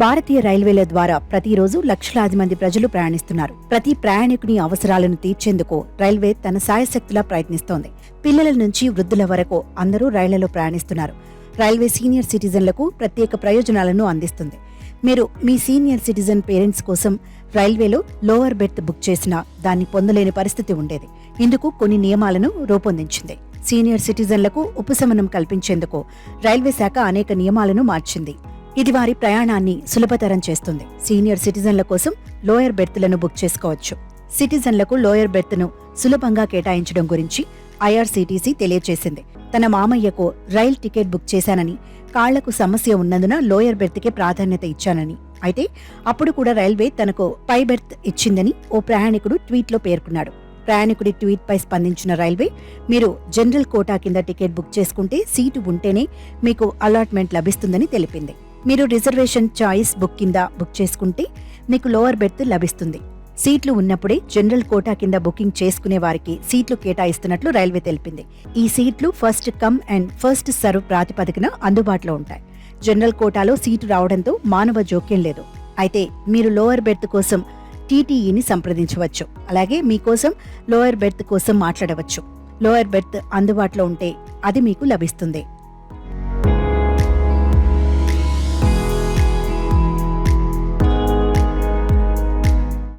భారతీయ రైల్వేల ద్వారా ప్రతిరోజు లక్షలాది మంది ప్రజలు ప్రయాణిస్తున్నారు. ప్రతి ప్రయాణికుని అవసరాలను తీర్చేందుకు రైల్వే తన సాయశక్తులా ప్రయత్నిస్తోంది. పిల్లల నుంచి వృద్ధుల వరకు అందరూ రైళ్లలో ప్రయాణిస్తున్నారు. రైల్వే సీనియర్ సిటిజన్లకు ప్రత్యేక ప్రయోజనాలను అందిస్తుంది. మీరు మీ సీనియర్ సిటిజన్ పేరెంట్స్ కోసం రైల్వేలో లోవర్ బెర్త్ బుక్ చేసినా దాన్ని పొందలేని పరిస్థితి ఉండేది. ఇందుకు కొన్ని నియమాలను రూపొందించింది. సీనియర్ సిటిజన్లకు ఉపశమనం కల్పించేందుకు రైల్వే శాఖ అనేక నియమాలను మార్చింది. ఇది వారి ప్రయాణాన్ని సులభతరం చేస్తుంది. సీనియర్ సిటిజన్ల కోసం లోయర్ బెర్త్లను బుక్ చేసుకోవచ్చు. సిటిజన్లకు లోయర్ బెర్త్ను సులభంగా కేటాయించడం గురించి ఐఆర్సీటీసీ తెలియజేసింది. తన మామయ్యకు రైల్ టికెట్ బుక్ చేశానని, కాళ్లకు సమస్య ఉన్నందున లోయర్ బెర్త్కే ప్రాధాన్యత ఇచ్చానని, అయితే అప్పుడు కూడా రైల్వే తనకు పై బెర్త్ ఇచ్చిందని ఓ ప్రయాణికుడు ట్వీట్లో పేర్కొన్నాడు. ప్రయాణికుడి ట్వీట్పై స్పందించిన రైల్వే, మీరు జనరల్ కోటా కింద టికెట్ బుక్ చేసుకుంటే సీటు ఉంటేనే మీకు అలాట్మెంట్ లభిస్తుందని తెలిపింది. మీరు రిజర్వేషన్ చాయిస్ బుక్ కింద బుక్ చేసుకుంటే మీకు లోవర్ బెర్త్ లభిస్తుంది. సీట్లు ఉన్నప్పుడే జనరల్ కోటా కింద బుకింగ్ చేసుకునే వారికి సీట్లు కేటాయిస్తున్నట్లు రైల్వే తెలిపింది. ఈ సీట్లు first come and first serve ప్రాతిపదికన అందుబాటులో ఉంటాయి. జనరల్ కోటాలో సీటు రావడంతో మానవ జోక్యం లేదు. అయితే మీరు లోవర్ బెర్త్ కోసం టీటీఈని సంప్రదించవచ్చు. అలాగే మీకోసం లోయర్ బెర్త్ కోసం మాట్లాడవచ్చు. లోయర్ బెర్త్ అందుబాటులో ఉంటే అది మీకు లభిస్తుంది.